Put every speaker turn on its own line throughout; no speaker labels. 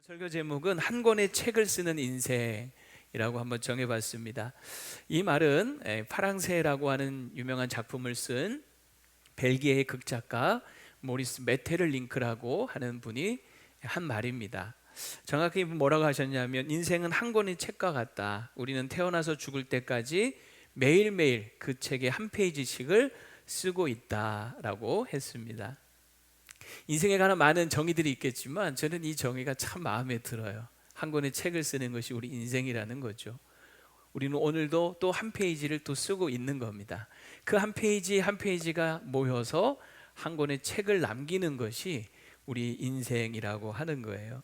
설교 제목은 한 권의 책을 쓰는 인생이라고 한번 정해봤습니다. 이 말은 파랑새라고 하는 유명한 작품을 쓴 벨기에의 극작가 모리스 메테를링크라고 하는 분이 한 말입니다. 정확히 뭐라고 하셨냐면, 인생은 한 권의 책과 같다. 우리는 태어나서 죽을 때까지 매일매일 그 책의 한 페이지씩을 쓰고 있다라고 했습니다. 인생에 관한 많은 정의들이 있겠지만 저는 이 정의가 참 마음에 들어요. 한 권의 책을 쓰는 것이 우리 인생이라는 거죠. 우리는 오늘도 또 한 페이지를 또 쓰고 있는 겁니다. 그 한 페이지 한 페이지가 모여서 한 권의 책을 남기는 것이 우리 인생이라고 하는 거예요.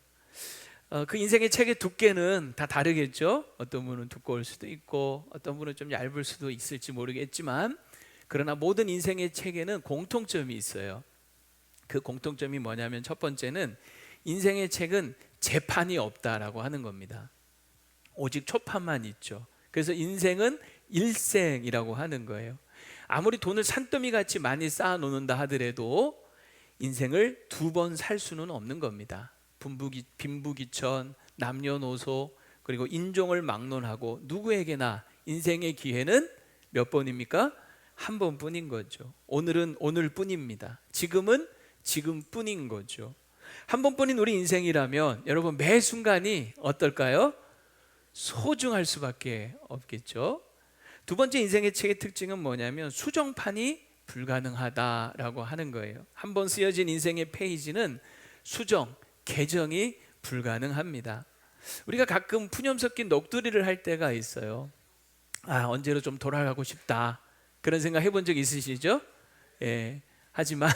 그 인생의 책의 두께는 다 다르겠죠. 어떤 분은 두꺼울 수도 있고 어떤 분은 좀 얇을 수도 있을지 모르겠지만, 그러나 모든 인생의 책에는 공통점이 있어요. 그 공통점이 뭐냐면, 첫 번째는 인생의 책은 재판이 없다라고 하는 겁니다. 오직 초판만 있죠. 그래서 인생은 일생이라고 하는 거예요. 아무리 돈을 산더미같이 많이 쌓아놓는다 하더라도 인생을 두 번 살 수는 없는 겁니다. 빈부귀천, 남녀노소, 그리고 인종을 막론하고 누구에게나 인생의 기회는 몇 번입니까? 한 번뿐인 거죠. 오늘은 오늘뿐입니다. 지금은 지금뿐인 거죠. 한 번뿐인 우리 인생이라면 여러분, 매 순간이 어떨까요? 소중할 수밖에 없겠죠. 두 번째 인생의 책의 특징은 뭐냐면, 수정판이 불가능하다라고 하는 거예요. 한 번 쓰여진 인생의 페이지는 수정, 개정이 불가능합니다. 우리가 가끔 푸념 섞인 넋두리를 할 때가 있어요. 언제로 좀 돌아가고 싶다, 그런 생각 해본 적 있으시죠? 예. 하지만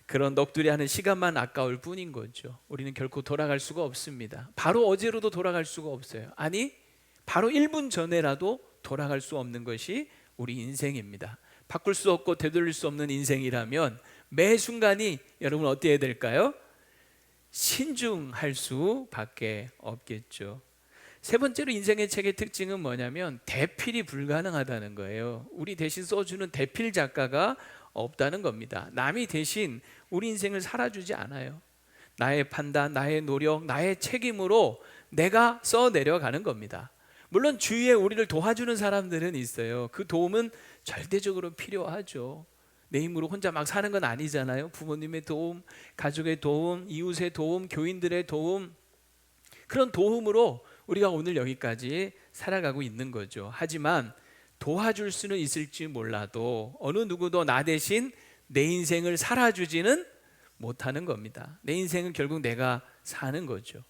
그런 넋두리 하는 시간만 아까울 뿐인 거죠. 우리는 결코 돌아갈 수가 없습니다. 바로 어제로도 돌아갈 수가 없어요. 아니, 바로 1분 전에라도 돌아갈 수 없는 것이 우리 인생입니다. 바꿀 수 없고 되돌릴 수 없는 인생이라면 매 순간이 여러분 어때야 될까요? 신중할 수밖에 없겠죠. 세 번째로 인생의 책의 특징은 뭐냐면, 대필이 불가능하다는 거예요. 우리 대신 써주는 대필 작가가 없다는 겁니다. 남이 대신 우리 인생을 살아주지 않아요. 나의 판단, 나의 노력, 나의 책임으로 내가 써내려가는 겁니다. 물론 주위에 우리를 도와주는 사람들은 있어요. 그 도움은 절대적으로 필요하죠. 내 힘으로 혼자 막 사는 건 아니잖아요. 부모님의 도움, 가족의 도움, 이웃의 도움, 교인들의 도움, 그런 도움으로 우리가 오늘 여기까지 살아가고 있는 거죠. 하지만 도와줄 수는 있을지 몰라도 어느 누구도 나 대신 내 인생을 살아주지는 못하는 겁니다. 내 인생은 결국 내가 사는 거죠.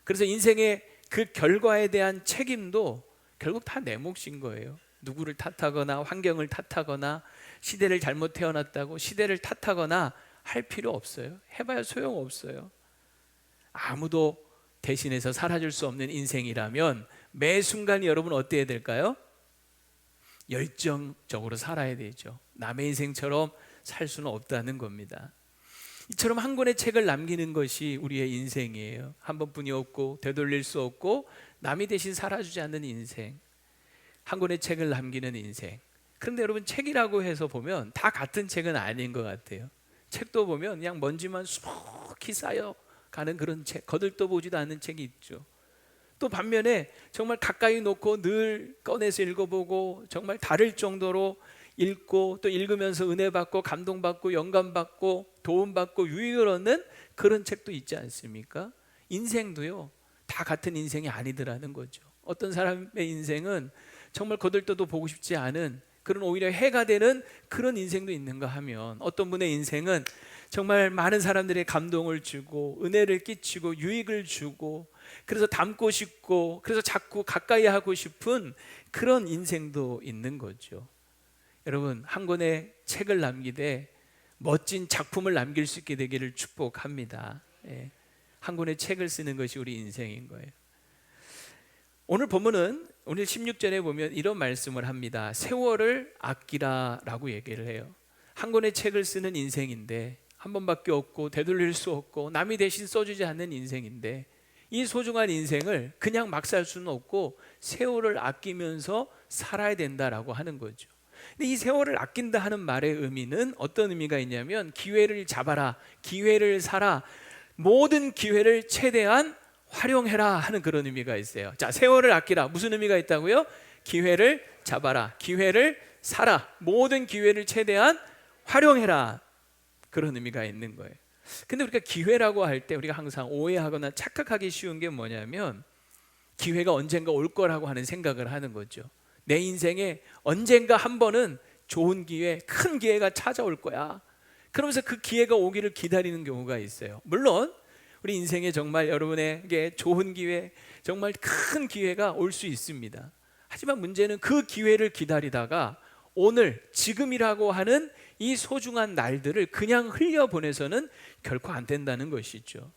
그래서 인생의 그 결과에 대한 책임도 결국 다 내 몫인 거예요. 누구를 탓하거나 환경을 탓하거나 시대를 잘못 태어났다고 시대를 탓하거나 할 필요 없어요. 해봐야 소용없어요. 아무도 대신해서 살아줄 수 없는 인생이라면 매 순간이 여러분 어때야 될까요? 열정적으로 살아야 되죠. 남의 인생처럼 살 수는 없다는 겁니다. 이처럼 한 권의 책을 남기는 것이 우리의 인생이에요. 한 번뿐이 없고 되돌릴 수 없고 남이 대신 살아주지 않는 인생, 한 권의 책을 남기는 인생. 그런데 여러분, 책이라고 해서 보면 다 같은 책은 아닌 것 같아요. 책도 보면 그냥 먼지만 수북히 쌓여가는 그런 책, 거들떠보지도 않는 책이 있죠. 또 반면에 정말 가까이 놓고 늘 꺼내서 읽어보고 정말 다를 정도로 읽고 또 읽으면서 은혜 받고 감동받고 영감 받고 도움 받고 유익을 얻는 그런 책도 있지 않습니까? 인생도요, 다 같은 인생이 아니더라는 거죠. 어떤 사람의 인생은 정말 거들떠도 보고 싶지 않은 그런, 오히려 해가 되는 그런 인생도 있는가 하면, 어떤 분의 인생은 정말 많은 사람들의 감동을 주고 은혜를 끼치고 유익을 주고, 그래서 닮고 싶고 그래서 자꾸 가까이 하고 싶은 그런 인생도 있는 거죠. 여러분, 한 권의 책을 남기되 멋진 작품을 남길 수 있게 되기를 축복합니다. 한 권의 책을 쓰는 것이 우리 인생인 거예요. 오늘 본문은 오늘 16절에 보면 이런 말씀을 합니다. 세월을 아끼라 라고 얘기를 해요. 한 권의 책을 쓰는 인생인데, 한 번밖에 없고 되돌릴 수 없고 남이 대신 써주지 않는 인생인데, 이 소중한 인생을 그냥 막 살 수는 없고 세월을 아끼면서 살아야 된다라고 하는 거죠. 근데 이 세월을 아낀다 하는 말의 의미는 어떤 의미가 있냐면, 기회를 잡아라, 기회를 살아, 모든 기회를 최대한 활용해라 하는 그런 의미가 있어요. 자, 세월을 아끼라. 무슨 의미가 있다고요? 기회를 잡아라. 기회를 살아. 모든 기회를 최대한 활용해라. 그런 의미가 있는 거예요. 근데 우리가 기회라고 할 때 우리가 항상 오해하거나 착각하기 쉬운 게 뭐냐면 기회가 언젠가 올 거라고 하는 생각을 하는 거죠. 내 인생에 언젠가 한 번은 좋은 기회, 큰 기회가 찾아올 거야. 그러면서 그 기회가 오기를 기다리는 경우가 있어요. 물론 우리 인생에 정말 여러분에게 좋은 기회, 정말 큰 기회가 올 수 있습니다. 하지만 문제는 그 기회를 기다리다가 오늘, 지금이라고 하는 이 소중한 날들을 그냥 흘려보내서는 결코 안 된다는 것이죠.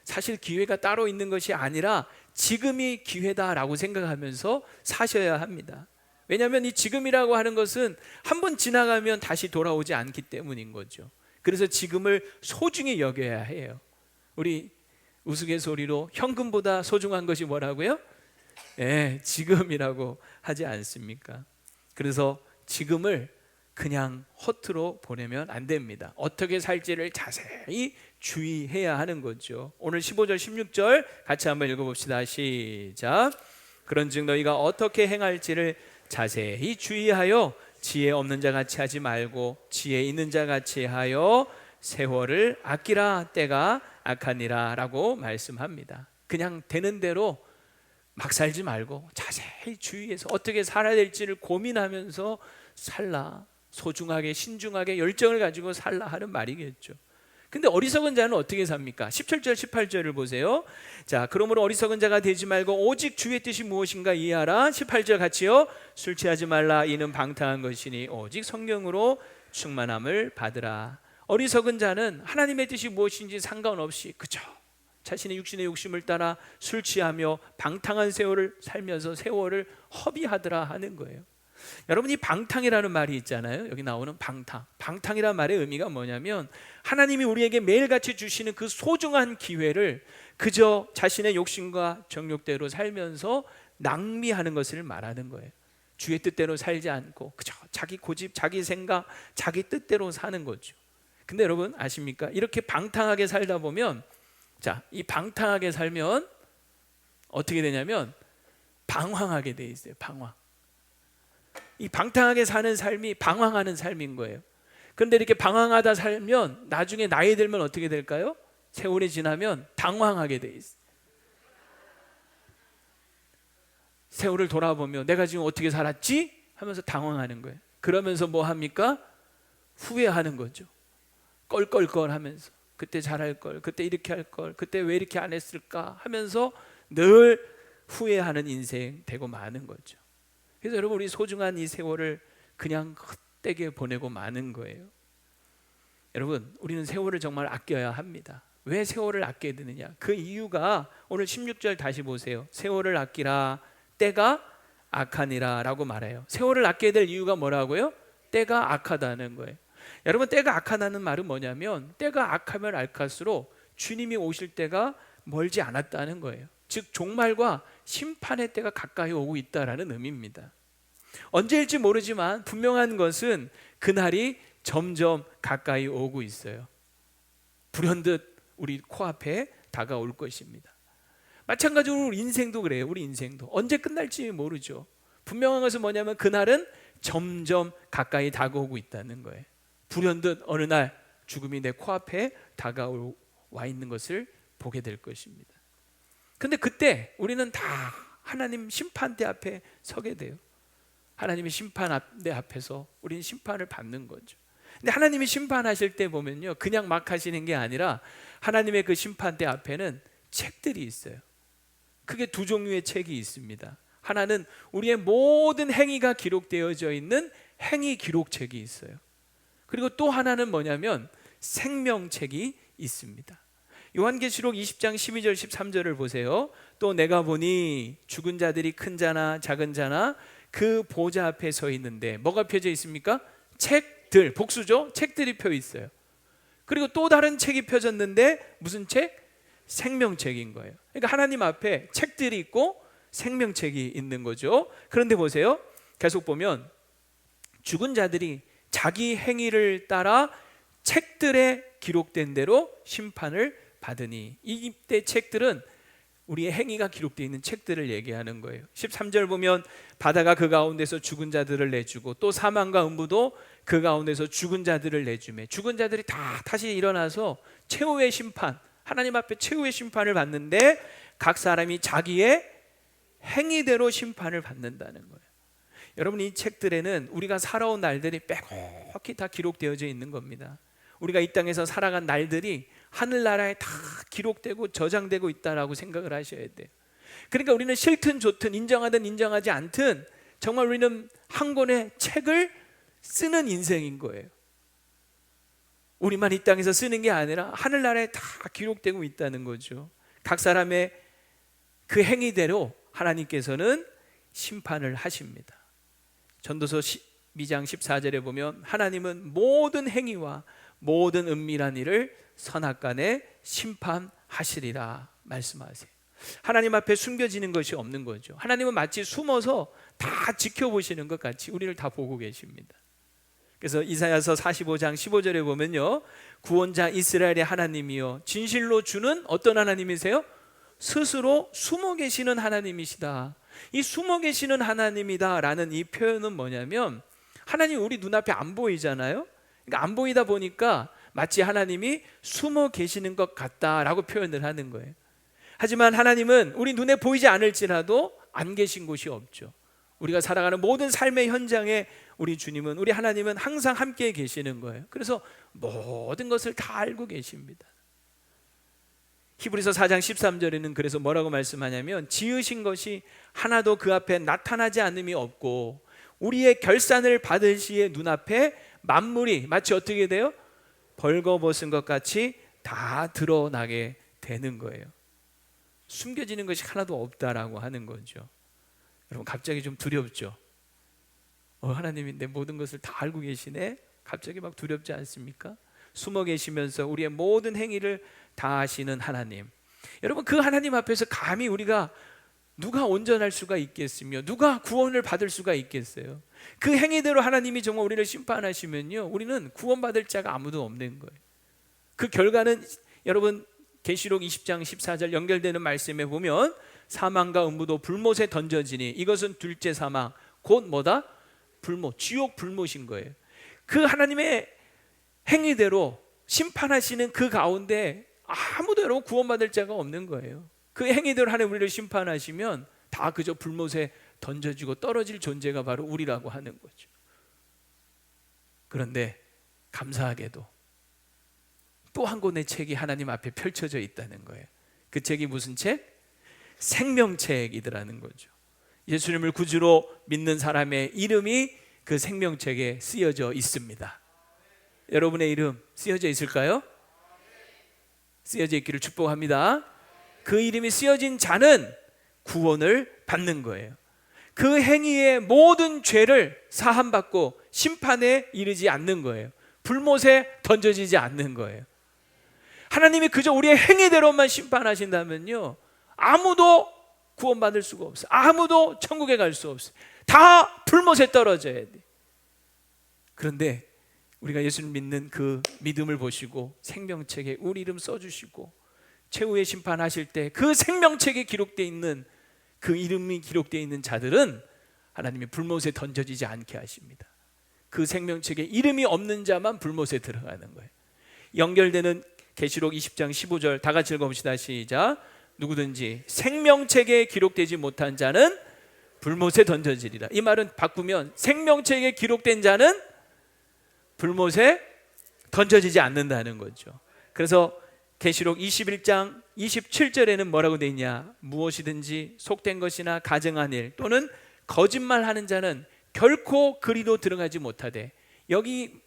사실 기회가 따로 있는 것이 아니라 지금이 기회다라고 생각하면서 사셔야 합니다. 왜냐하면 이 지금이라고 하는 것은 한 번 지나가면 다시 돌아오지 않기 때문인 거죠. 그래서 지금을 소중히 여겨야 해요. 우리 우스갯소리로 현금보다 소중한 것이 뭐라고요? 지금이라고 하지 않습니까? 그래서 지금을 그냥 허투루 보내면 안 됩니다. 어떻게 살지를 자세히 주의해야 하는 거죠. 오늘 15절 16절 같이 한번 읽어봅시다. 시작. 그런즉 너희가 어떻게 행할지를 자세히 주의하여 지혜 없는 자 같이 하지 말고 지혜 있는 자 같이 하여 세월을 아끼라. 때가 악하니라 라고 말씀합니다. 그냥 되는 대로 막 살지 말고 자세히 주의해서 어떻게 살아야 될지를 고민하면서 살라. 소중하게, 신중하게, 열정을 가지고 살라 하는 말이겠죠. 근데 어리석은 자는 어떻게 삽니까? 17절 18절을 보세요. 자, 그러므로 어리석은 자가 되지 말고 오직 주의 뜻이 무엇인가 이해하라. 18절 같이요. 술 취하지 말라. 이는 방탕한 것이니 오직 성령으로 충만함을 받으라. 어리석은 자는 하나님의 뜻이 무엇인지 상관없이 그저 자신의 육신의 욕심을 따라 술 취하며 방탕한 세월을 살면서 세월을 허비하더라 하는 거예요. 여러분, 이 방탕이라는 말이 있잖아요. 여기 나오는 방탕. 방탕이라는 말의 의미가 뭐냐면 하나님이 우리에게 매일같이 주시는 그 소중한 기회를 그저 자신의 욕심과 정욕대로 살면서 낭비하는 것을 말하는 거예요. 주의 뜻대로 살지 않고 그저 자기 고집, 자기 생각, 자기 뜻대로 사는 거죠. 근데 여러분 아십니까? 이렇게 방탕하게 살다 보면, 자, 이 방탕하게 살면 어떻게 되냐면 방황하게 돼 있어요. 방황. 이 방탕하게 사는 삶이 방황하는 삶인 거예요. 그런데 이렇게 방황하다 살면 나중에 나이 들면 어떻게 될까요? 세월이 지나면 당황하게 돼 있어요. 세월을 돌아보면 내가 지금 어떻게 살았지? 하면서 당황하는 거예요. 그러면서 뭐 합니까? 후회하는 거죠. 껄껄껄 하면서 그때 잘할 걸, 그때 이렇게 할 걸, 그때 왜 이렇게 안 했을까 하면서 늘 후회하는 인생 되고 마는 거죠. 그래서 여러분, 우리 소중한 이 세월을 그냥 헛되게 보내고 마는 거예요. 여러분, 우리는 세월을 정말 아껴야 합니다. 왜 세월을 아껴야 되느냐? 그 이유가 오늘 16절 다시 보세요. 세월을 아끼라. 때가 악하니라 라고 말해요. 세월을 아껴야 될 이유가 뭐라고요? 때가 악하다는 거예요. 여러분, 때가 악하다는 말은 뭐냐면 때가 악하면 악할수록 주님이 오실 때가 멀지 않았다는 거예요. 즉 종말과 심판의 때가 가까이 오고 있다라는 의미입니다. 언제일지 모르지만 분명한 것은 그날이 점점 가까이 오고 있어요. 불현듯 우리 코앞에 다가올 것입니다. 마찬가지로 우리 인생도 그래요. 우리 인생도 언제 끝날지 모르죠. 분명한 것은 뭐냐면 그날은 점점 가까이 다가오고 있다는 거예요. 불현듯 어느 날 죽음이 내 코앞에 다가와 있는 것을 보게 될 것입니다. 근데 그때 우리는 다 하나님 심판대 앞에 서게 돼요. 하나님의 심판대 앞에서 우리는 심판을 받는 거죠. 근데 하나님이 심판하실 때 보면요, 그냥 막 하시는 게 아니라 하나님의 그 심판대 앞에는 책들이 있어요. 크게 두 종류의 책이 있습니다. 하나는 우리의 모든 행위가 기록되어져 있는 행위 기록책이 있어요. 그리고 또 하나는 뭐냐면 생명책이 있습니다. 요한계시록 20장 12절 13절을 보세요. 또 내가 보니 죽은 자들이 큰 자나 작은 자나 그 보좌 앞에 서 있는데 뭐가 펴져 있습니까? 책들, 복수죠? 책들이 펴 있어요. 그리고 또 다른 책이 펴졌는데 무슨 책? 생명책인 거예요. 그러니까 하나님 앞에 책들이 있고 생명책이 있는 거죠. 그런데 보세요. 계속 보면 죽은 자들이 자기 행위를 따라 책들에 기록된 대로 심판을 받으니, 이때 책들은 우리의 행위가 기록되어 있는 책들을 얘기하는 거예요. 13절 보면 바다가 그 가운데서 죽은 자들을 내주고 또 사망과 음부도 그 가운데서 죽은 자들을 내주매 죽은 자들이 다 다시 일어나서 최후의 심판, 하나님 앞에 최후의 심판을 받는데 각 사람이 자기의 행위대로 심판을 받는다는 거예요. 여러분, 이 책들에는 우리가 살아온 날들이 빼곡히 다 기록되어져 있는 겁니다. 우리가 이 땅에서 살아간 날들이 하늘나라에 다 기록되고 저장되고 있다라고 생각을 하셔야 돼요. 그러니까 우리는 싫든 좋든 인정하든 인정하지 않든 정말 우리는 한 권의 책을 쓰는 인생인 거예요. 우리만 이 땅에서 쓰는 게 아니라 하늘나라에 다 기록되고 있다는 거죠. 각 사람의 그 행위대로 하나님께서는 심판을 하십니다. 전도서 2장 14절에 보면 하나님은 모든 행위와 모든 은밀한 일을 선악간에 심판하시리라 말씀하세요. 하나님 앞에 숨겨지는 것이 없는 거죠. 하나님은 마치 숨어서 다 지켜보시는 것 같이 우리를 다 보고 계십니다. 그래서 이사야서 45장 15절에 보면요, 구원자 이스라엘의 하나님이요 진실로 주는 어떤 하나님이세요? 스스로 숨어 계시는 하나님이시다. 이 숨어 계시는 하나님이다 라는 이 표현은 뭐냐면, 하나님이 우리 눈앞에 안 보이잖아요. 그러니까 안 보이다 보니까 마치 하나님이 숨어 계시는 것 같다라고 표현을 하는 거예요. 하지만 하나님은 우리 눈에 보이지 않을지라도 안 계신 곳이 없죠. 우리가 살아가는 모든 삶의 현장에 우리 주님은, 우리 하나님은 항상 함께 계시는 거예요. 그래서 모든 것을 다 알고 계십니다. 히브리서 4장 13절에는 그래서 뭐라고 말씀하냐면, 지으신 것이 하나도 그 앞에 나타나지 않음이 없고 우리의 결산을 받을 시에 눈앞에 만물이 마치 어떻게 돼요? 벌거벗은 것 같이 다 드러나게 되는 거예요. 숨겨지는 것이 하나도 없다라고 하는 거죠. 여러분, 갑자기 좀 두렵죠? 하나님이 내 모든 것을 다 알고 계시네? 갑자기 막 두렵지 않습니까? 숨어 계시면서 우리의 모든 행위를 다 아시는 하나님. 여러분, 그 하나님 앞에서 감히 우리가 누가 온전할 수가 있겠으며 누가 구원을 받을 수가 있겠어요? 그 행위대로 하나님이 정말 우리를 심판하시면요, 우리는 구원받을 자가 아무도 없는 거예요. 그 결과는 여러분 계시록 20장 14절 연결되는 말씀에 보면, 사망과 음부도 불못에 던져지니 이것은 둘째 사망 곧 뭐다? 불못, 지옥 불못인 거예요. 그 하나님의 행위대로 심판하시는 그 가운데 아무도 여러분 구원받을 자가 없는 거예요. 그 행위대로 하나님 우리를 심판하시면 다 그저 불못에 던져지고 떨어질 존재가 바로 우리라고 하는 거죠. 그런데 감사하게도 또 한 권의 책이 하나님 앞에 펼쳐져 있다는 거예요. 그 책이 무슨 책? 생명책이더라는 거죠. 예수님을 구주로 믿는 사람의 이름이 그 생명책에 쓰여져 있습니다. 여러분의 이름 쓰여져 있을까요? 쓰여져 있기를 축복합니다. 그 이름이 쓰여진 자는 구원을 받는 거예요. 그 행위의 모든 죄를 사함받고 심판에 이르지 않는 거예요. 불못에 던져지지 않는 거예요. 하나님이 그저 우리의 행위대로만 심판하신다면요, 아무도 구원받을 수가 없어요. 아무도 천국에 갈 수 없어요. 다 불못에 떨어져야 돼. 그런데 우리가 예수를 믿는 그 믿음을 보시고 생명책에 우리 이름 써주시고 최후의 심판하실 때 그 생명책에 기록되어 있는 그 이름이 기록되어 있는 자들은 하나님이 불못에 던져지지 않게 하십니다. 그 생명책에 이름이 없는 자만 불못에 들어가는 거예요. 연결되는 계시록 20장 15절 다 같이 읽어봅시다. 시작. 누구든지 생명책에 기록되지 못한 자는 불못에 던져지리라. 이 말은 바꾸면 생명책에 기록된 자는 불못에 던져지지 않는다는 거죠. 그래서 계시록 21장 27절에는 뭐라고 되어 있냐? 무엇이든지 속된 것이나 가증한 일 또는 거짓말하는 자는 결코 그리로 들어가지 못하되, 여기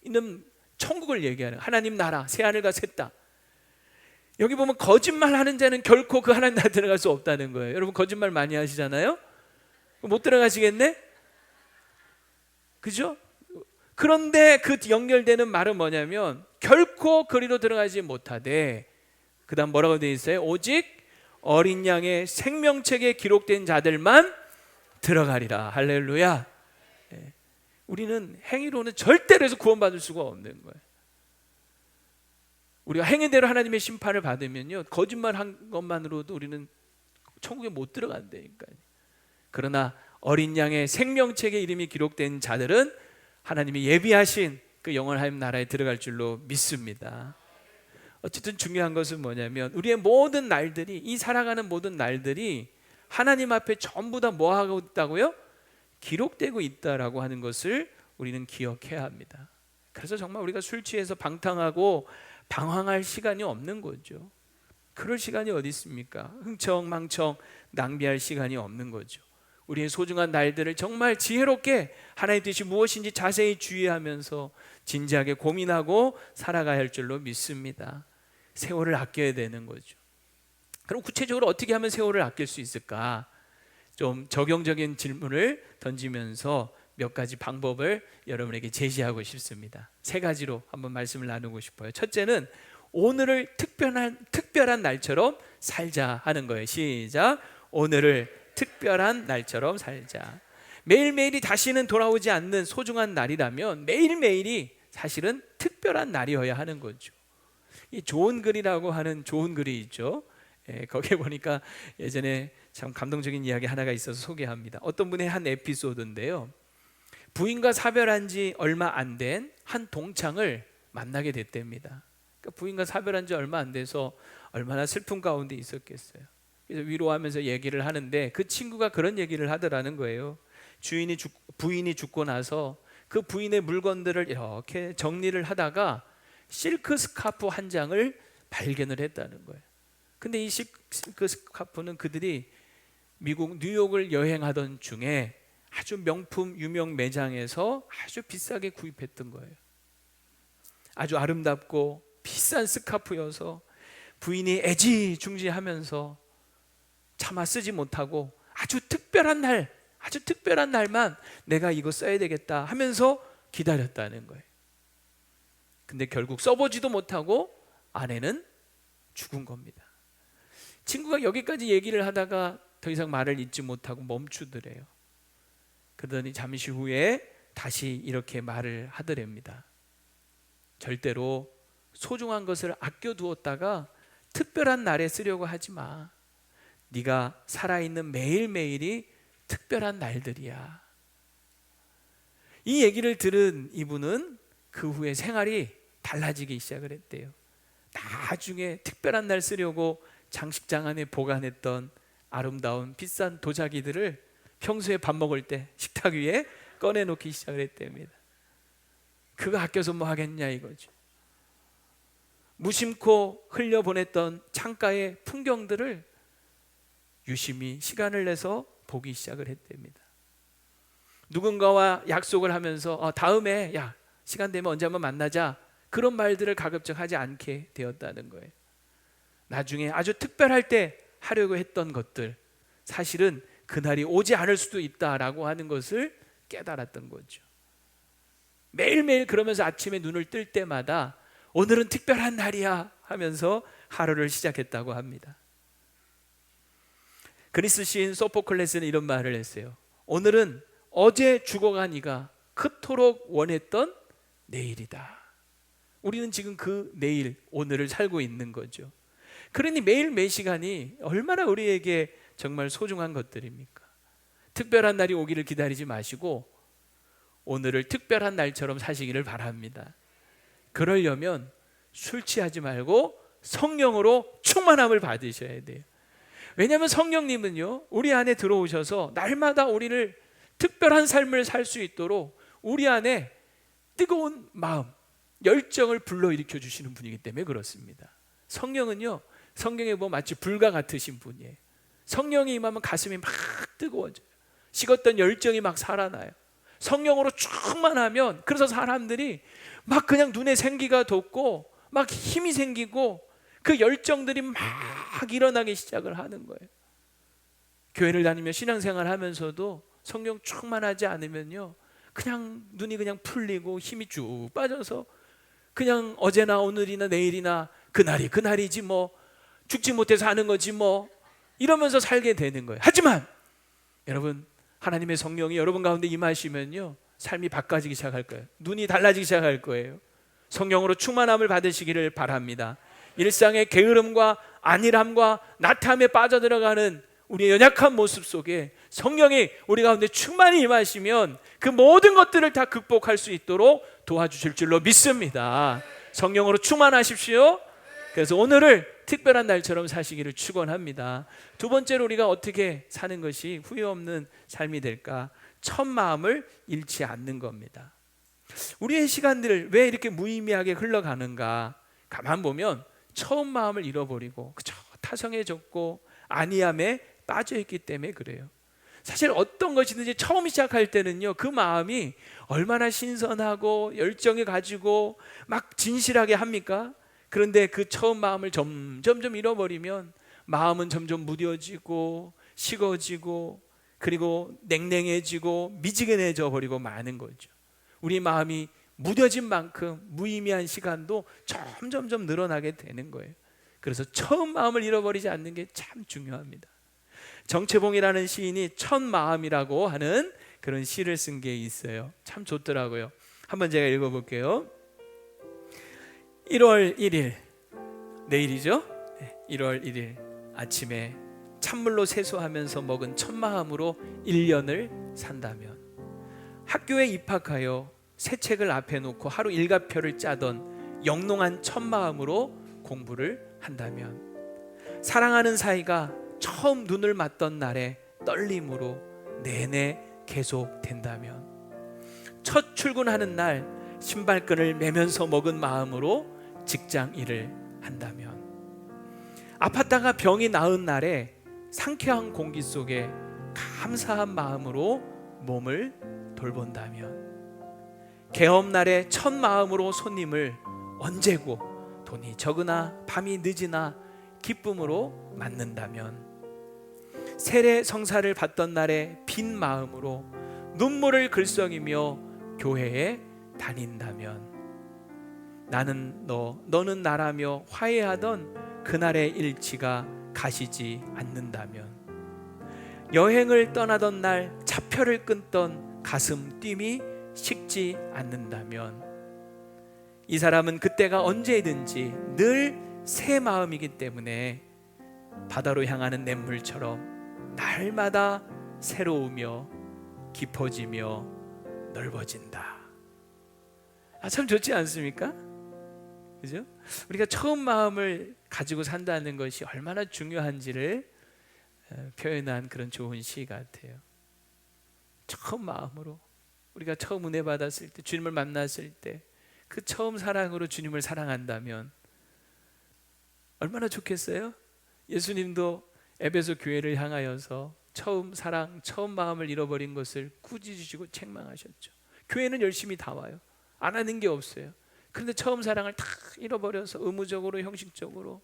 있는 천국을 얘기하는 하나님 나라 새하늘과 새 땅, 여기 보면 거짓말하는 자는 결코 그 하나님 나라 들어갈 수 없다는 거예요. 여러분 거짓말 많이 하시잖아요? 못 들어가시겠네? 그죠? 그런데 그 연결되는 말은 뭐냐면 결코 그리로 들어가지 못하되, 그 다음 뭐라고 되어 있어요? 오직 어린 양의 생명책에 기록된 자들만 들어가리라. 할렐루야. 네. 우리는 행위로는 절대로 해서 구원받을 수가 없는 거예요. 우리가 행한 대로 하나님의 심판을 받으면요, 거짓말한 것만으로도 우리는 천국에 못 들어간다니까요. 그러나 어린 양의 생명책에 이름이 기록된 자들은 하나님이 예비하신 그 영원한 나라에 들어갈 줄로 믿습니다. 어쨌든 중요한 것은 뭐냐면 우리의 모든 날들이, 이 살아가는 모든 날들이 하나님 앞에 전부 다 뭐 하고 있다고요? 기록되고 있다라고 하는 것을 우리는 기억해야 합니다. 그래서 정말 우리가 술 취해서 방탕하고 방황할 시간이 없는 거죠. 그럴 시간이 어디 있습니까? 흥청망청 낭비할 시간이 없는 거죠. 우리의 소중한 날들을 정말 지혜롭게 하나님의 뜻이 무엇인지 자세히 주의하면서 진지하게 고민하고 살아가야 할 줄로 믿습니다. 세월을 아껴야 되는 거죠. 그럼 구체적으로 어떻게 하면 세월을 아낄 수 있을까? 좀 적용적인 질문을 던지면서 몇 가지 방법을 여러분에게 제시하고 싶습니다. 세 가지로 한번 말씀을 나누고 싶어요. 첫째는 오늘을 특별한 날처럼 살자 하는 거예요. 시작. 오늘을 특별한 날처럼 살자. 매일매일이 다시는 돌아오지 않는 소중한 날이라면 매일매일이 사실은 특별한 날이어야 하는 거죠. 이 좋은 글이라고 하는 좋은 글이 있죠. 거기에 보니까 예전에 참 감동적인 이야기 하나가 있어서 소개합니다. 어떤 분의 한 에피소드인데요, 부인과 사별한 지 얼마 안 된 한 동창을 만나게 됐답니다. 그러니까 부인과 사별한 지 얼마 안 돼서 얼마나 슬픔 가운데 있었겠어요. 그래서 위로하면서 얘기를 하는데 그 친구가 그런 얘기를 하더라는 거예요. 부인이 죽고 나서 그 부인의 물건들을 이렇게 정리를 하다가 실크 스카프 한 장을 발견을 했다는 거예요. 근데 이 실크 스카프는 그들이 미국 뉴욕을 여행하던 중에 아주 명품 유명 매장에서 아주 비싸게 구입했던 거예요. 아주 아름답고 비싼 스카프여서 부인이 애지중지하면서 차마 쓰지 못하고 아주 특별한 날만 내가 이거 써야 되겠다 하면서 기다렸다는 거예요. 근데 결국 써보지도 못하고 아내는 죽은 겁니다. 친구가 여기까지 얘기를 하다가 더 이상 말을 잇지 못하고 멈추더래요. 그러더니 잠시 후에 다시 이렇게 말을 하더랍니다. 절대로 소중한 것을 아껴두었다가 특별한 날에 쓰려고 하지 마. 네가 살아있는 매일매일이 특별한 날들이야. 이 얘기를 들은 이분은 그 후에 생활이 달라지기 시작을 했대요. 나중에 특별한 날 쓰려고 장식장 안에 보관했던 아름다운 비싼 도자기들을 평소에 밥 먹을 때 식탁 위에 꺼내놓기 시작을 했답니다. 그거 아껴서 뭐 하겠냐 이거죠. 무심코 흘려보냈던 창가의 풍경들을 유심히 시간을 내서 보기 시작을 했답니다. 누군가와 약속을 하면서 다음에 시간 되면 언제 한번 만나자, 그런 말들을 가급적 하지 않게 되었다는 거예요. 나중에 아주 특별할 때 하려고 했던 것들, 사실은 그날이 오지 않을 수도 있다라고 하는 것을 깨달았던 거죠. 매일매일 그러면서 아침에 눈을 뜰 때마다 오늘은 특별한 날이야 하면서 하루를 시작했다고 합니다. 그리스 시인 소포클레스는 이런 말을 했어요. 오늘은 어제 죽어간 이가 그토록 원했던 내일이다. 우리는 지금 그 내일, 오늘을 살고 있는 거죠. 그러니 매일 매 시간이 얼마나 우리에게 정말 소중한 것들입니까? 특별한 날이 오기를 기다리지 마시고 오늘을 특별한 날처럼 사시기를 바랍니다. 그러려면 술 취하지 말고 성령으로 충만함을 받으셔야 돼요. 왜냐하면 성령님은요, 우리 안에 들어오셔서 날마다 우리를 특별한 삶을 살 수 있도록 우리 안에 뜨거운 마음, 열정을 불러일으켜 주시는 분이기 때문에 그렇습니다. 성령은요, 성경에 보면 마치 불과 같으신 분이에요. 성령이 임하면 가슴이 막 뜨거워져요. 식었던 열정이 막 살아나요. 성령으로 충만하면, 그래서 사람들이 막 그냥 눈에 생기가 돋고 막 힘이 생기고 그 열정들이 막 일어나기 시작을 하는 거예요. 교회를 다니며 신앙생활 하면서도 성령 충만하지 않으면요, 그냥 눈이 그냥 풀리고 힘이 쭉 빠져서 그냥 어제나 오늘이나 내일이나 그날이지 뭐, 죽지 못해서 하는 거지 뭐, 이러면서 살게 되는 거예요. 하지만 여러분, 하나님의 성령이 여러분 가운데 임하시면요, 삶이 바꿔지기 시작할 거예요. 눈이 달라지기 시작할 거예요. 성령으로 충만함을 받으시기를 바랍니다. 일상의 게으름과 안일함과 나태함에 빠져들어가는 우리의 연약한 모습 속에 성령이 우리 가운데 충만히 임하시면 그 모든 것들을 다 극복할 수 있도록 도와주실 줄로 믿습니다. 성령으로 충만하십시오. 그래서 오늘을 특별한 날처럼 사시기를 축원합니다. 두 번째로 우리가 어떻게 사는 것이 후회 없는 삶이 될까? 첫 마음을 잃지 않는 겁니다. 우리의 시간들을 왜 이렇게 무의미하게 흘러가는가? 가만 보면 처음 마음을 잃어버리고 그저 타성해졌고 안이함에 빠져있기 때문에 그래요. 사실 어떤 것이든지 처음 시작할 때는요, 그 마음이 얼마나 신선하고 열정이 가지고 막 진실하게 합니까? 그런데 그 처음 마음을 점점 잃어버리면 마음은 점점 무뎌지고 식어지고 그리고 냉랭해지고 미지근해져 버리고 마는 거죠. 우리 마음이 무뎌진 만큼 무의미한 시간도 점점 늘어나게 되는 거예요. 그래서 처음 마음을 잃어버리지 않는 게 참 중요합니다. 정채봉이라는 시인이 첫 마음이라고 하는 그런 시를 쓴 게 있어요. 참 좋더라고요. 한번 제가 읽어볼게요. 1월 1일 내일이죠? 1월 1일 아침에 찬물로 세수하면서 먹은 첫 마음으로 1년을 산다면, 학교에 입학하여 새 책을 앞에 놓고 하루 일과표를 짜던 영롱한 첫 마음으로 공부를 한다면, 사랑하는 사이가 처음 눈을 맞던 날의 떨림으로 내내 계속된다면, 첫 출근하는 날 신발끈을 매면서 먹은 마음으로 직장 일을 한다면, 아팠다가 병이 나은 날에 상쾌한 공기 속에 감사한 마음으로 몸을 돌본다면, 개업날의 첫 마음으로 손님을 언제고 돈이 적으나 밤이 늦으나 기쁨으로 맞는다면, 세례 성사를 받던 날에 빈 마음으로 눈물을 글썽이며 교회에 다닌다면, 나는 너, 너는 나라며 화해하던 그날의 일치가 가시지 않는다면, 여행을 떠나던 날 차표를 끊던 가슴 뜀이 식지 않는다면, 이 사람은 그때가 언제든지 늘 새 마음이기 때문에 바다로 향하는 냇물처럼 날마다 새로우며 깊어지며 넓어진다. 참 좋지 않습니까? 그죠? 우리가 처음 마음을 가지고 산다는 것이 얼마나 중요한지를 표현한 그런 좋은 시 같아요. 처음 마음으로, 우리가 처음 은혜 받았을 때, 주님을 만났을 때 그 처음 사랑으로 주님을 사랑한다면 얼마나 좋겠어요? 예수님도 에베소 교회를 향하여서 처음 사랑, 처음 마음을 잃어버린 것을 꾸짖으시고 책망하셨죠. 교회는 열심히 다 와요. 안 하는 게 없어요. 그런데 처음 사랑을 다 잃어버려서 의무적으로, 형식적으로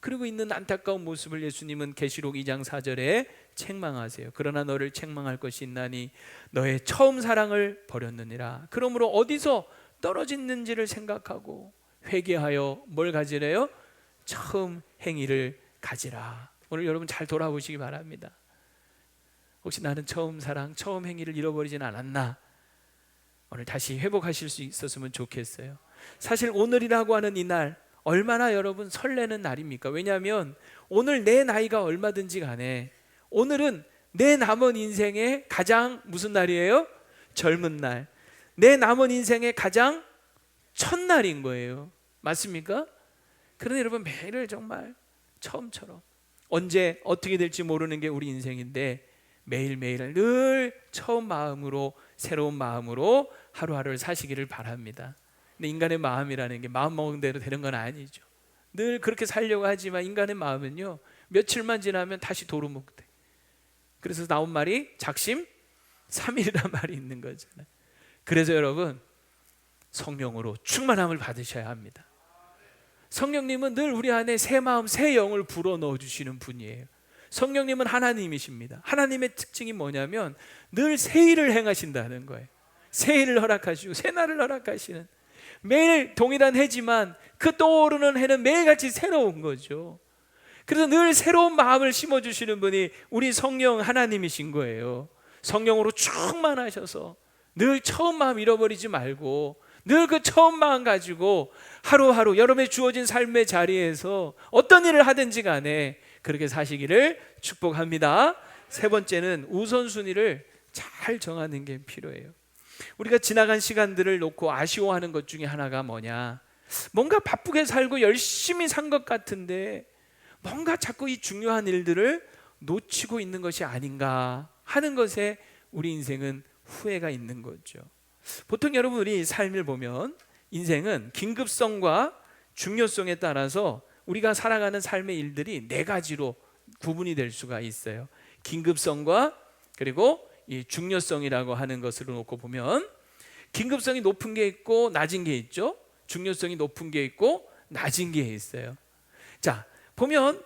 그리고 있는 안타까운 모습을 예수님은 계시록 2장 4절에 책망하세요. 그러나 너를 책망할 것이 있나니 너의 처음 사랑을 버렸느니라. 그러므로 어디서 떨어졌는지를 생각하고 회개하여 뭘 가지래요? 처음 행위를 가지라. 오늘 여러분 잘 돌아보시기 바랍니다. 혹시 나는 처음 사랑, 처음 행위를 잃어버리진 않았나? 오늘 다시 회복하실 수 있었으면 좋겠어요. 사실 오늘이라고 하는 이 날 얼마나 여러분 설레는 날입니까? 왜냐하면 오늘 내 나이가 얼마든지 간에 오늘은 내 남은 인생의 가장 무슨 날이에요? 젊은 날. 내 남은 인생의 가장 첫날인 거예요. 맞습니까? 그런데 여러분 매일을 정말 처음처럼, 언제 어떻게 될지 모르는 게 우리 인생인데 매일매일을 늘 처음 마음으로, 새로운 마음으로 하루하루를 사시기를 바랍니다. 근데 인간의 마음이라는 게 마음먹은 대로 되는 건 아니죠. 늘 그렇게 살려고 하지만 인간의 마음은요, 며칠만 지나면 다시 도루묵대. 그래서 나온 말이 작심 삼일이란 말이 있는 거잖아요. 그래서 여러분 성령으로 충만함을 받으셔야 합니다. 성령님은 늘 우리 안에 새 마음, 새 영을 불어넣어 주시는 분이에요. 성령님은 하나님이십니다. 하나님의 특징이 뭐냐면 늘 새 일을 행하신다는 거예요. 새 일을 허락하시고 새 날을 허락하시는, 매일 동일한 해지만 그 떠오르는 해는 매일같이 새로운 거죠. 그래서 늘 새로운 마음을 심어주시는 분이 우리 성령 하나님이신 거예요. 성령으로 충만하셔서 늘 처음 마음 잃어버리지 말고 늘 그 처음 마음 가지고 하루하루 여러분의 주어진 삶의 자리에서 어떤 일을 하든지 간에 그렇게 사시기를 축복합니다. 세 번째는 우선순위를 잘 정하는 게 필요해요. 우리가 지나간 시간들을 놓고 아쉬워하는 것 중에 하나가 뭐냐, 뭔가 바쁘게 살고 열심히 산 것 같은데 뭔가 자꾸 이 중요한 일들을 놓치고 있는 것이 아닌가 하는 것에 우리 인생은 후회가 있는 거죠. 보통 여러분 우리 삶을 보면 인생은 긴급성과 중요성에 따라서 우리가 살아가는 삶의 일들이 네 가지로 구분이 될 수가 있어요. 긴급성과 그리고 이 중요성이라고 하는 것으로 놓고 보면 긴급성이 높은 게 있고 낮은 게 있죠. 중요성이 높은 게 있고 낮은 게 있어요. 자, 보면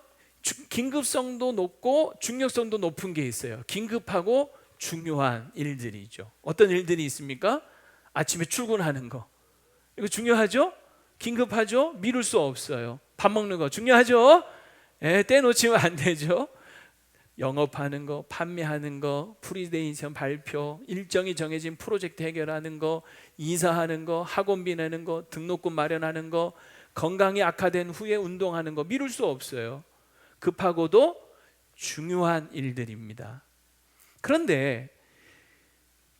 긴급성도 높고 중요성도 높은 게 있어요. 긴급하고 중요한 일들이죠. 어떤 일들이 있습니까? 아침에 출근하는 거, 이거 중요하죠? 긴급하죠? 미룰 수 없어요. 밥 먹는 거 중요하죠? 떼놓치면 안 되죠. 영업하는 거, 판매하는 거, 프리젠테이션 발표, 일정이 정해진 프로젝트 해결하는 거, 이사하는 거, 학원비 내는 거, 등록금 마련하는 거, 건강이 악화된 후에 운동하는 거, 미룰 수 없어요. 급하고도 중요한 일들입니다. 그런데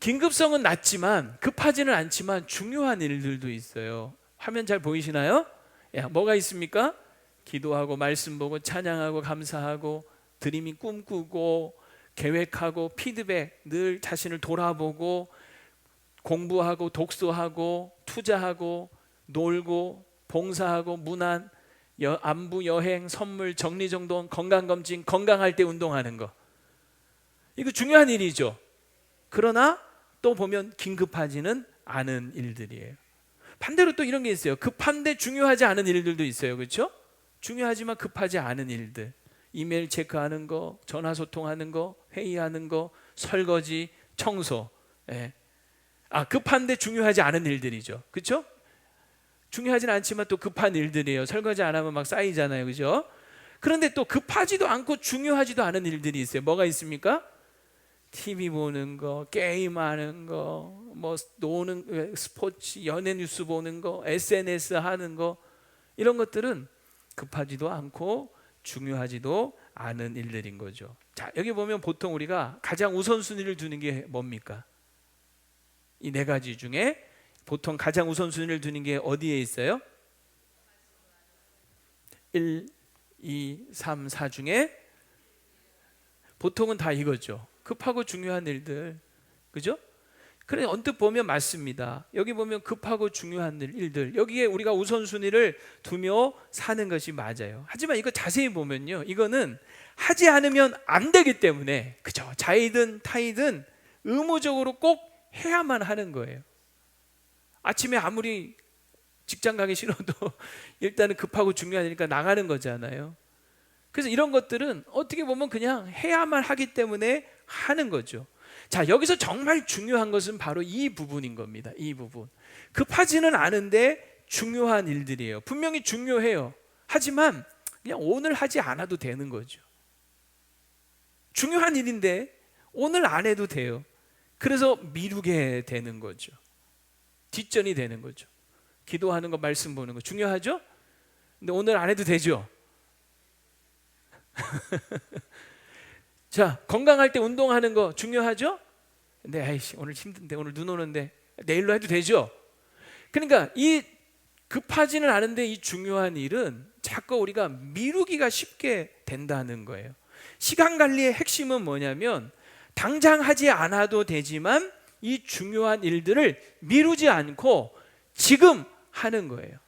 긴급성은 낮지만 급하지는 않지만 중요한 일들도 있어요. 화면 잘 보이시나요? 뭐가 있습니까? 기도하고 말씀 보고 찬양하고 감사하고 드림이 꿈꾸고 계획하고 피드백, 늘 자신을 돌아보고 공부하고 독서하고 투자하고 놀고 봉사하고 문안, 안부, 여행, 선물, 정리정돈, 건강검진, 건강할 때 운동하는 거, 이거 중요한 일이죠. 그러나 또 보면 긴급하지는 않은 일들이에요. 반대로 또 이런 게 있어요. 급한데 중요하지 않은 일들도 있어요. 그렇죠? 중요하지만 급하지 않은 일들, 이메일 체크하는 거, 전화 소통하는 거, 회의하는 거, 설거지, 청소. 급한데 중요하지 않은 일들이죠. 그렇죠? 중요하진 않지만 또 급한 일들이에요. 설거지 안 하면 막 쌓이잖아요. 그죠? 그런데 또 급하지도 않고 중요하지도 않은 일들이 있어요. 뭐가 있습니까? TV 보는 거, 게임하는 거, 뭐 노는 스포츠, 연예 뉴스 보는 거, SNS 하는 거, 이런 것들은 급하지도 않고 중요하지도 않은 일들인 거죠. 자, 여기 보면 보통 우리가 가장 우선순위를 두는 게 뭡니까? 이 네 가지 중에 보통 가장 우선순위를 두는 게 어디에 있어요? 1, 2, 3, 4 중에 보통은 다 이거죠. 급하고 중요한 일들, 그죠? 그래, 언뜻 보면 맞습니다. 여기 보면 급하고 중요한 일들, 여기에 우리가 우선순위를 두며 사는 것이 맞아요. 하지만 이거 자세히 보면요, 이거는 하지 않으면 안 되기 때문에, 그죠? 자이든 타이든 의무적으로 꼭 해야만 하는 거예요. 아침에 아무리 직장 가기 싫어도 일단은 급하고 중요한 일이니까 나가는 거잖아요. 그래서 이런 것들은 어떻게 보면 그냥 해야만 하기 때문에 하는 거죠. 자, 여기서 정말 중요한 것은 바로 이 부분인 겁니다. 이 부분. 급하지는 않은데 중요한 일들이에요. 분명히 중요해요. 하지만 그냥 오늘 하지 않아도 되는 거죠. 중요한 일인데 오늘 안 해도 돼요. 그래서 미루게 되는 거죠. 뒷전이 되는 거죠. 기도하는 거, 말씀 보는 거 중요하죠? 근데 오늘 안 해도 되죠. 자, 건강할 때 운동하는 거 중요하죠? 근데 아이씨, 오늘 힘든데, 오늘 눈 오는데 내일로 해도 되죠? 그러니까 이 급하지는 않은데 이 중요한 일은 자꾸 우리가 미루기가 쉽게 된다는 거예요. 시간 관리의 핵심은 뭐냐면 당장 하지 않아도 되지만 이 중요한 일들을 미루지 않고 지금 하는 거예요.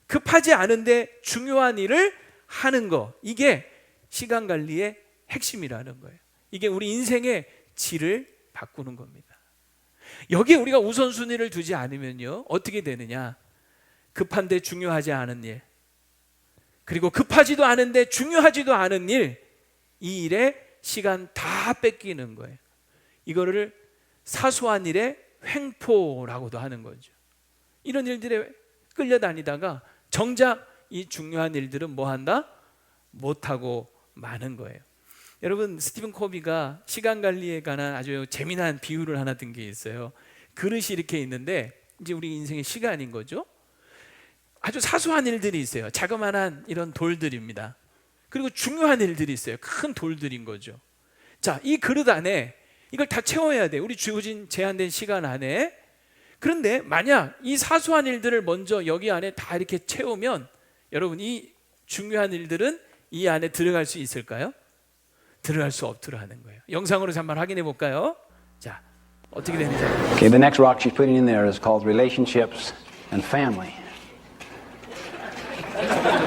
급하지 않은데 중요한 일을 하는 거, 이게 시간 관리의 핵심이라는 거예요. 이게 우리 인생의 질을 바꾸는 겁니다. 여기에 우리가 우선순위를 두지 않으면요, 어떻게 되느냐? 급한데 중요하지 않은 일, 그리고 급하지도 않은데 중요하지도 않은 일, 이 일에 시간 다 뺏기는 거예요. 이거를 사소한 일의 횡포라고도 하는 거죠. 이런 일들에 끌려다니다가 정작 이 중요한 일들은 뭐 한다? 못하고 마는 거예요. 여러분, 스티븐 코비가 시간 관리에 관한 아주 재미난 비유를 하나 든 게 있어요. 그릇이 이렇게 있는데 이제 우리 인생의 시간인 거죠. 아주 사소한 일들이 있어요. 자그마한 이런 돌들입니다. 그리고 중요한 일들이 있어요. 큰 돌들인 거죠. 자, 이 그릇 안에 이걸 다 채워야 돼. 우리 주어진 제한된 시간 안에. 그런데 만약 이 사소한 일들을 먼저 여기 안에 다 이렇게 채우면 여러분, 이 중요한 일들은 이 안에 들어갈 수 있을까요? 들어갈 수 없도록 하는 거예요. 영상으로 한번 확인해 볼까요? 자, 어떻게 되는지.
Okay, the next rock she's putting in there is called relationships and family.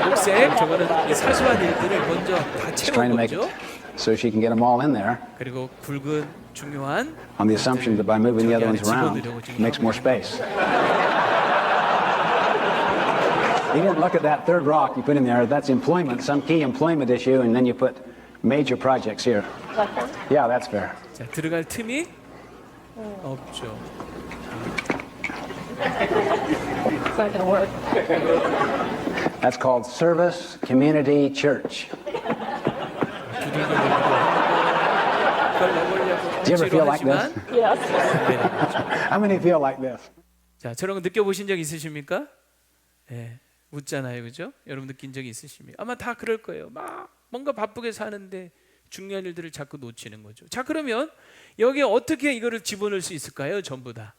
녹색, 저거는 이 사소한 일들을 먼저 다
She's trying to
채운
make
거죠.
it so she can get them all in there
그리고 굵은 중요한
on the assumption that by moving the other ones
저기 안에
around,
집어넣으려고 지금
it makes
하고
more space. You didn't look at that third rock you put in there. That's employment, some key employment issue, and then you put major projects here. Yeah, that's fair.
자, 들어갈 틈이 없죠.
It's not gonna work.
That's called service community church. Do you ever feel like this?
Yes.
How many feel like this?
자, 저런 거 느껴보신 적 있으십니까? 예, 웃잖아요, 그죠? 여러분 느낀 적이 있으십니까? 아마 다 그럴 거예요. 막 뭔가 바쁘게 사는데 중요한 일들을 자꾸 놓치는 거죠. 자, 그러면 여기에 어떻게 이거를 집어넣을 수 있을까요? 전부 다.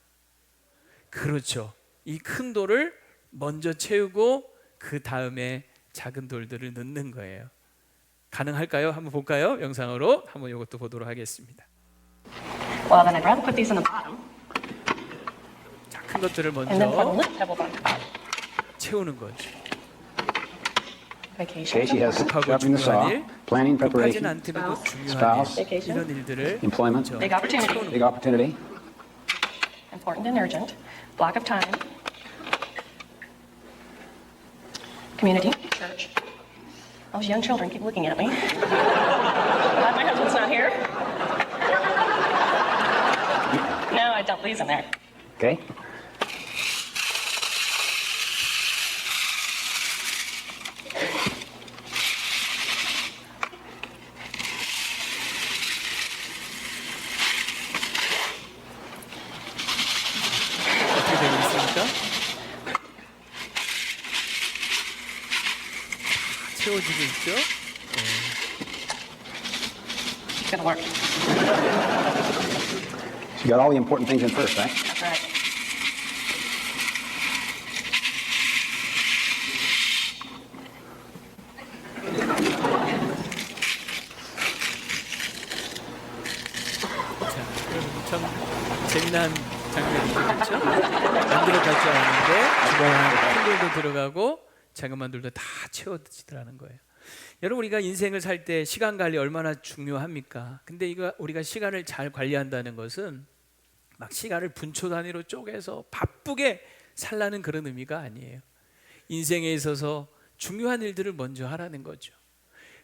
그렇죠. 이 큰 돌을 먼저 채우고 그 다음에 작은 돌들을 넣는 거예요. 가능할까요? 한번 볼까요? 영상으로 한번 이것도 보도록 하겠습니다.
Well, then I'd rather put these in the bottom
자, 큰 것들을
and then put a
먼저
little pebble on top.
채우는 거죠.
Okay, she
Vacation.
has
급하고
sharpening the
중요한
saw,
일,
planning
급하진
preparation,
않더라도 중요한
spouse,
일,
vacation,
이런 일들을
employment,
먼저
big opportunity,
big opportunity,
important and urgent, block of time, community, church. Those young children keep looking at me. Glad my husband's not here. No, I dump these in there.
okay?
어떻게 되고 있습니까? 채워지고 있죠?
It's gonna work.
She got all the important things in first, right?
That's right.
자, 여러분 참 재미난 장면이죠, 그렇죠? 안 들어갈 줄 알았는데 중간에 큰 돌도 들어가고 자그마한 돌도 다 채워지더라는 거예요. 여러분, 우리가 인생을 살 때 시간 관리 얼마나 중요합니까? 근데 이거 우리가 시간을 잘 관리한다는 것은 막 시간을 분초 단위로 쪼개서 바쁘게 살라는 그런 의미가 아니에요. 인생에 있어서 중요한 일들을 먼저 하라는 거죠.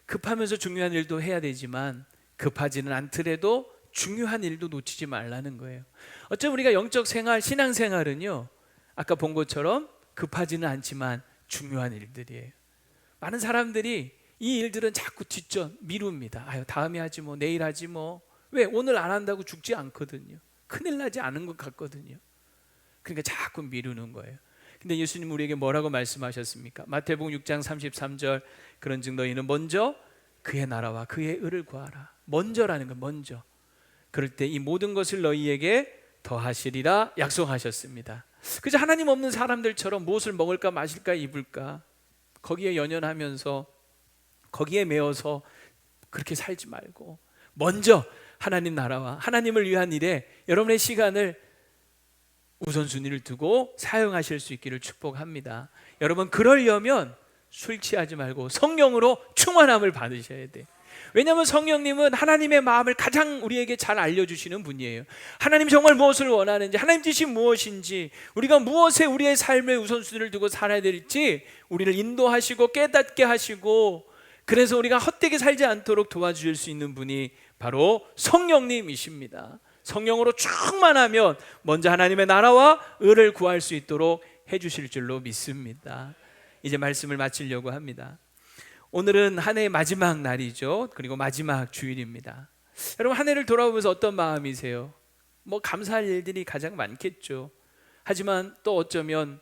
급하면서 중요한 일도 해야 되지만 급하지는 않더라도 중요한 일도 놓치지 말라는 거예요. 어쩌면 우리가 영적 생활, 신앙 생활은요, 아까 본 것처럼 급하지는 않지만 중요한 일들이에요. 많은 사람들이 이 일들은 자꾸 뒷전 미룹니다. 아유, 다음에 하지 뭐, 내일 하지 뭐. 왜? 오늘 안 한다고 죽지 않거든요. 큰일 나지 않은 것 같거든요. 그러니까 자꾸 미루는 거예요. 근데 예수님 우리에게 뭐라고 말씀하셨습니까? 마태복음 6장 33절, 그런즉 너희는 먼저 그의 나라와 그의 의를 구하라. 먼저라는 거, 먼저. 그럴 때 이 모든 것을 너희에게 더하시리라 약속하셨습니다. 그저 하나님 없는 사람들처럼 무엇을 먹을까 마실까 입을까 거기에 연연하면서 거기에 매어서 그렇게 살지 말고 먼저 하나님 나라와 하나님을 위한 일에 여러분의 시간을 우선순위를 두고 사용하실 수 있기를 축복합니다. 여러분, 그러려면 술 취하지 말고 성령으로 충만함을 받으셔야 돼요. 왜냐하면 성령님은 하나님의 마음을 가장 우리에게 잘 알려주시는 분이에요. 하나님 정말 무엇을 원하는지, 하나님 뜻이 무엇인지, 우리가 무엇에 우리의 삶의 우선순위를 두고 살아야 될지 우리를 인도하시고 깨닫게 하시고, 그래서 우리가 헛되게 살지 않도록 도와주실 수 있는 분이 바로 성령님이십니다. 성령으로 충만하면 먼저 하나님의 나라와 의를 구할 수 있도록 해주실 줄로 믿습니다. 이제 말씀을 마치려고 합니다. 오늘은 한 해의 마지막 날이죠. 그리고 마지막 주일입니다. 여러분, 한 해를 돌아보면서 어떤 마음이세요? 뭐 감사할 일들이 가장 많겠죠. 하지만 또 어쩌면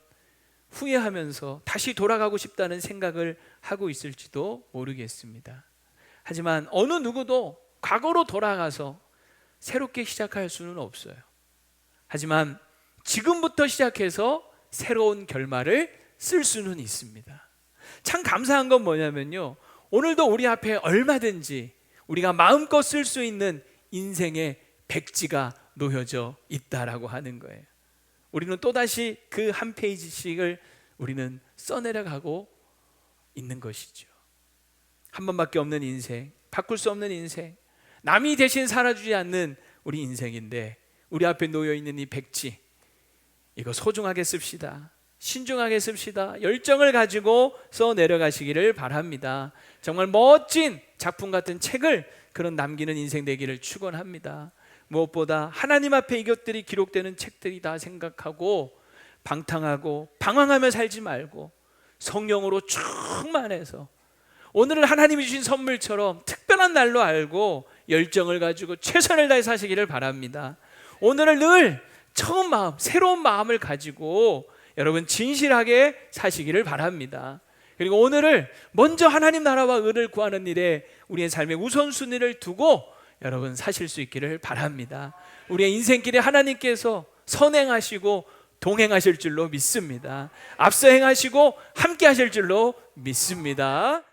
후회하면서 다시 돌아가고 싶다는 생각을 하고 있을지도 모르겠습니다. 하지만 어느 누구도 과거로 돌아가서 새롭게 시작할 수는 없어요. 하지만 지금부터 시작해서 새로운 결말을 쓸 수는 있습니다. 참 감사한 건 뭐냐면요, 오늘도 우리 앞에 얼마든지 우리가 마음껏 쓸 수 있는 인생의 백지가 놓여져 있다라고 하는 거예요. 우리는 또다시 그 한 페이지씩을 우리는 써내려가고 있는 것이죠. 한 번밖에 없는 인생, 바꿀 수 없는 인생, 남이 대신 살아주지 않는 우리 인생인데 우리 앞에 놓여있는 이 백지, 이거 소중하게 씁시다. 신중하게 씁시다. 열정을 가지고 써내려가시기를 바랍니다. 정말 멋진 작품 같은 책을 그런 남기는 인생 되기를 축원합니다. 무엇보다 하나님 앞에 이것들이 기록되는 책들이다 생각하고 방탕하고 방황하며 살지 말고 성령으로 충만해서 오늘을 하나님이 주신 선물처럼 특별한 날로 알고 열정을 가지고 최선을 다해 사시기를 바랍니다. 오늘을 늘 처음 마음, 새로운 마음을 가지고 여러분 진실하게 사시기를 바랍니다. 그리고 오늘을 먼저 하나님 나라와 의를 구하는 일에 우리의 삶의 우선순위를 두고 여러분 사실 수 있기를 바랍니다. 우리의 인생길에 하나님께서 선행하시고 동행하실 줄로 믿습니다. 앞서 행하시고 함께 하실 줄로 믿습니다.